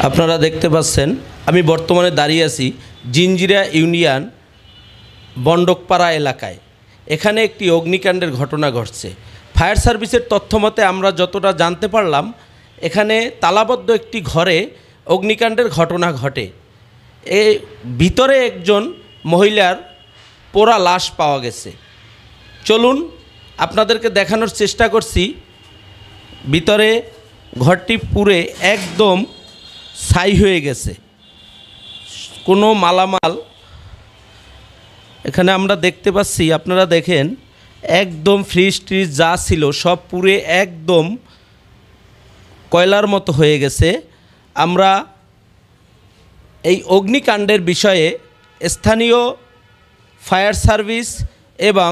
আপনারা দেখতে পাচ্ছেন আমি বর্তমানে দাঁড়িয়ে আছি জিঞ্জিরা ইউনিয়ন বন্ডকপাড়া এলাকায়। এখানে একটি অগ্নিকাণ্ডের ঘটনা ঘটছে। ফায়ার সার্ভিসের তথ্যমতে আমরা যতটা জানতে পারলাম, এখানে তালাবদ্ধ একটি ঘরে অগ্নিকাণ্ডের ঘটনা ঘটে। ভিতরে একজন মহিলার পোড়া লাশ পাওয়া গেছে। চলুন আপনাদেরকে দেখানোর চেষ্টা করছি। ভিতরে ঘরটি পুড়ে একদম ছাই হয়ে গেছে, কোনো মালামাল এখানে আমরা দেখতে পাচ্ছি। আপনারা দেখেন একদম ফ্রিজ ট্রিজ যা ছিল সব পুড়ে একদম কয়লার মতো হয়ে গেছে। আমরা এই অগ্নিকাণ্ডের বিষয়ে স্থানীয় ফায়ার সার্ভিস এবং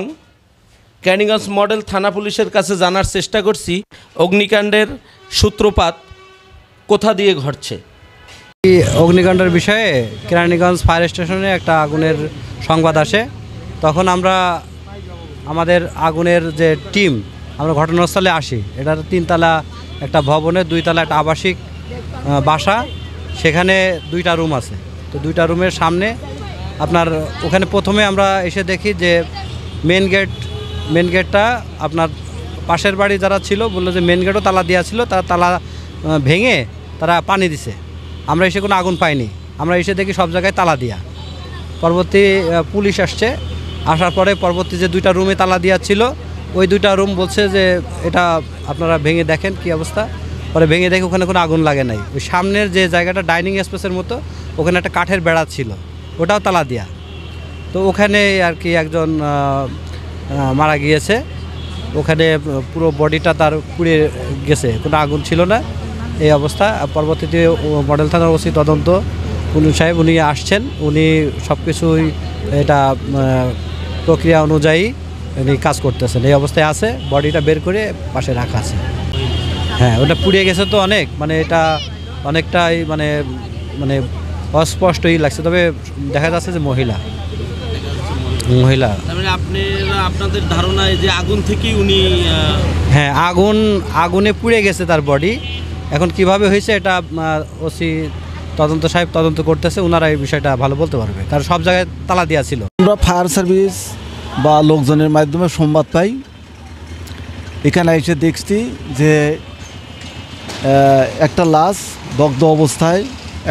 ক্যানিগঞ্জ মডেল থানা পুলিশের কাছে জানার চেষ্টা করছি অগ্নিকাণ্ডের সূত্রপাত কোথা দিয়ে ঘটছে। এই অগ্নিকাণ্ডের বিষয়ে কেরানীগঞ্জ ফায়ার স্টেশনে একটা আগুনের সংবাদ আসে। তখন আমরা আমাদের আগুনের যে টিম আমরা ঘটনাস্থলে আসি। এটার 3 তলা একটা ভবনে, 2 তলা একটা আবাসিক বাসা, সেখানে 2টা রুম আছে। তো 2টা রুমের সামনে আপনার ওখানে প্রথমে আমরা এসে দেখি যে মেন গেটটা আপনার পাশের বাড়ি যারা ছিল বললো যে মেন গেটও তালা দেওয়া ছিল, তারা তালা ভেঙে তারা পানি দিছে। আমরা এসে কোনো আগুন পাইনি। আমরা এসে দেখি সব জায়গায় তালা দেওয়া। পরবর্তী পুলিশ আসছে, আসার পরে পরবর্তী যে 2টা রুমে তালা দেওয়া ছিল ওই 2টা রুম বলছে যে এটা আপনারা ভেঙে দেখেন কি অবস্থা। পরে ভেঙে দেখে ওখানে কোনো আগুন লাগে নাই। ওই সামনের যে জায়গাটা ডাইনিং স্পেসের মতো ওখানে একটা কাঠের বেড়া ছিল, ওটাও তালা দেওয়া। তো ওখানে আর কি একজন মারা গিয়েছে। ওখানে পুরো বডিটা তার পুড়ে গেছে, কোনো আগুন ছিল না এই অবস্থা। পরবর্তীতে মডেল থানার ওসি তদন্ত পুলিশ সাহেব উনি আসছেন, উনি সব কিছুই এটা প্রক্রিয়া অনুযায়ী উনি কাজ করতেছেন। এই অবস্থায় আছে, বডিটা বের করে পাশে রাখা আছে। হ্যাঁ, ওটা পুড়িয়ে গেছে তো অনেক, মানে এটা অনেকটাই মানে মানে অস্পষ্টই লাগছে। তবে দেখা যাচ্ছে যে মহিলা। আপনাদের ধারণায় যে আগুন থেকেই উনি হ্যাঁ আগুনে পুড়ে গেছে তার বডি। এখন কিভাবে হয়েছে এটা ওসি তদন্ত সাহেব তদন্ত করতেছে, ওনারা এই বিষয়টা ভালো বলতে পারবে, কারণ সব জায়গায় তালা দেওয়া ছিল। আমরা ফায়ার সার্ভিস বা লোকজনের মাধ্যমে সংবাদ পাই। এখানে এসে দেখছি যে একটা লাশ দগ্ধ অবস্থায়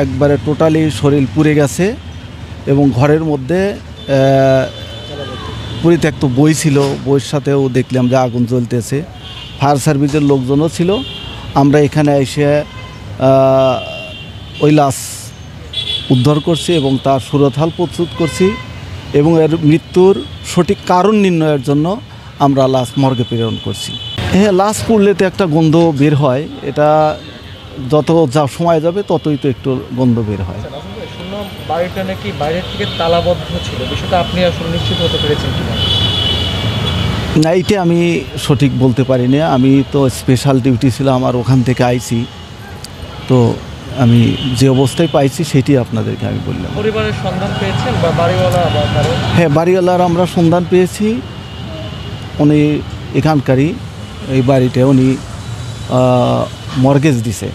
একবারে টোটালি শরীর পুড়ে গেছে এবং ঘরের মধ্যে পরিত্যক্ত বই ছিল, বইয়ের সাথেও দেখলাম যে আগুন জ্বলতেছে। ফায়ার সার্ভিসের লোকজনও ছিল। আমরা এখানে এসে ওই লাশ উদ্ধার করছি এবং তার সুরতহাল প্রস্তুত করছি এবং এর মৃত্যুর সঠিক কারণ নির্ণয়ের জন্য আমরা লাশ মর্গে প্রেরণ করছি। হ্যাঁ, লাশ পুড়লে তো একটা গন্ধ বের হয়, এটা যত যা সময় যাবে ততই তো একটু গন্ধ বের হয়। শুনলাম বাড়িটা নাকি বাইরের থেকে তালাবদ্ধ ছিল, বিষয়টা আপনি আসলে নিশ্চিত হতে পেরেছেন কিনা? না, এইটা আমি সঠিক বলতে পারি না। আমি তো স্পেশাল ডিউটি ছিল আমার, ওখান থেকে আইছি। তো আমি যে অবস্থায় পাইছি সেটি আপনাদেরকে আমি বললাম। পরিবারের সন্ধান পেয়েছেন বা বাড়িওয়ালা বা কারো? হ্যাঁ, বাড়িওয়ালার আমরা সন্ধান পেয়েছি। উনি এখানকারই, এই বাড়িতে উনি মর্গেজ দিছে।